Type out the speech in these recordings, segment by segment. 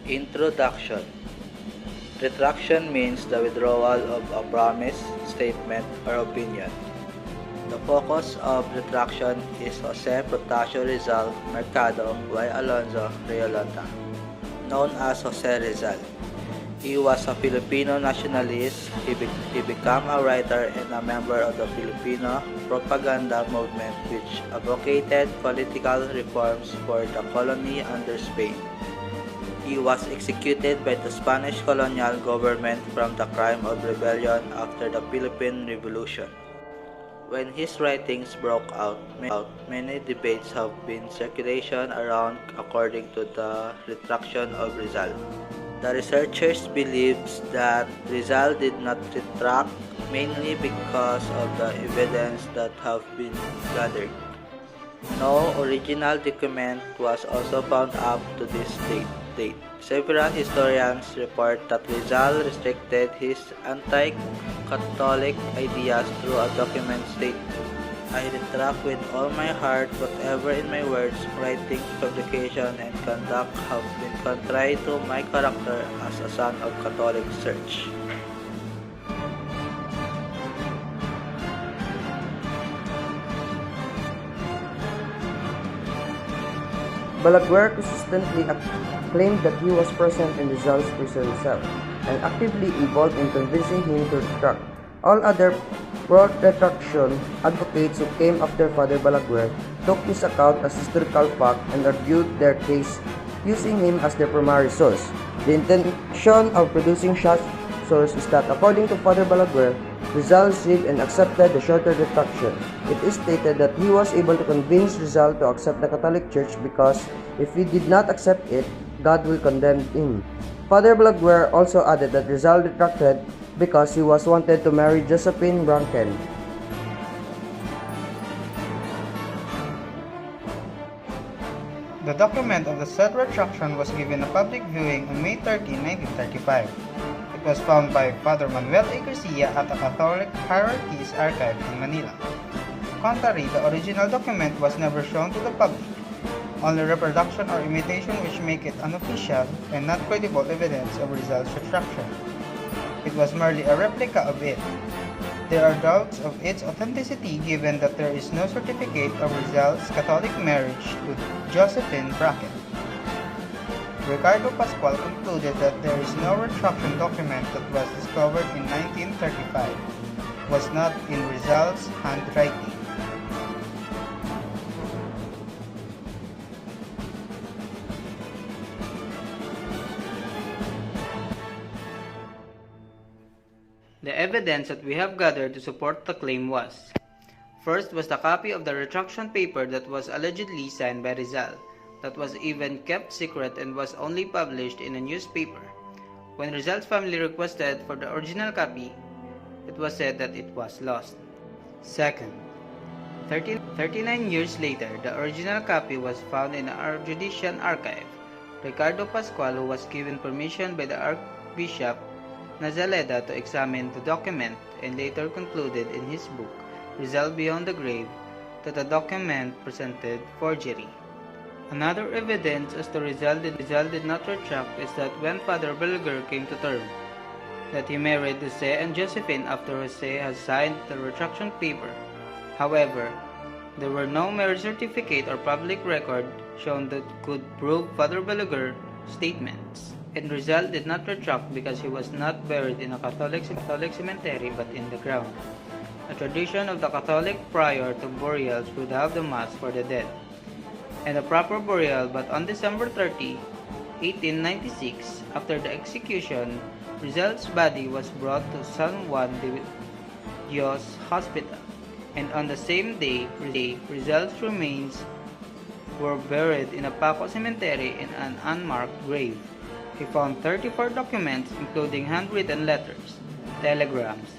Introduction. Retraction means the withdrawal of a promise, statement, or opinion. The focus of retraction is Jose Protasio Rizal Mercado y Alonzo Riolota, known as Jose Rizal. He was a Filipino nationalist. He became a writer and a member of the Filipino propaganda movement which advocated political reforms for the colony under Spain. He was executed by the Spanish colonial government from the crime of rebellion after the Philippine Revolution. When his writings broke out, many debates have been circulation around according to the retraction of Rizal. The researchers believes that Rizal did not retract mainly because of the evidence that have been gathered. No original document was also found up to this date. Several historians report that Rizal restricted his anti-Catholic ideas through a document stating, "I retract with all my heart whatever in my words, writing, publication, and conduct have been contrary to my character as a son of Catholic Church." Balaguer consistently claimed that he was present in Rizal's prison cell and actively involved in convincing him to retract. All other pro-retraction advocates who came after Father Balaguer took his account as historical fact and argued their case using him as their primary source. The intention of producing such source is that, according to Father Balaguer, Rizal received and accepted the shorter retraction. It is stated that he was able to convince Rizal to accept the Catholic Church because if he did not accept it, God will condemn him. Father Balaguer also added that Rizal retracted because he was wanted to marry Josephine Branken. The document of the said retraction was given a public viewing on May 13, 1935. It was found by Father Manuel A. Garcia at the Catholic Hierarchies Archive in Manila. Contrary, the original document was never shown to the public. Only reproduction or imitation which make it unofficial and not credible evidence of Rizal's retraction. It was merely a replica of it. There are doubts of its authenticity given that there is no certificate of Rizal's Catholic marriage to Josephine Bracken. Ricardo Pascual concluded that there is no retraction document that was discovered in 1935 was not in Rizal's handwriting. The evidence that we have gathered to support the claim was: first was the copy of the retraction paper that was allegedly signed by Rizal, that was even kept secret and was only published in a newspaper. When Rizal's family requested for the original copy, it was said that it was lost. Second, 39 years later, the original copy was found in our judicial archive. Ricardo Pascual, who was given permission by the Archbishop Nazaleda to examine the document, and later concluded in his book, Rizal Beyond the Grave, that the document presented forgery. Another evidence as to Rizal did not retract is that when Father Balaguer came to term that he married Jose and Josephine after Jose has signed the retraction paper. However, there were no marriage certificate or public record shown that could prove Father Balaguer's statements. And Rizal did not retract because he was not buried in a Catholic cemetery but in the ground. A tradition of the Catholic prior to burials would have the Mass for the dead and a proper burial, but on December 30, 1896, after the execution, Rizal's body was brought to San Juan de Dios Hospital, and on the same day, Rizal's remains were buried in a Paco cemetery in an unmarked grave. He found 34 documents including handwritten letters, telegrams,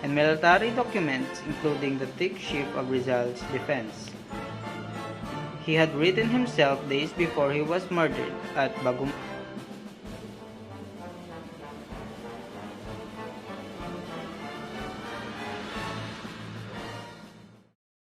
and military documents including the thick sheaf of Rizal's defense. He had written himself days before he was murdered at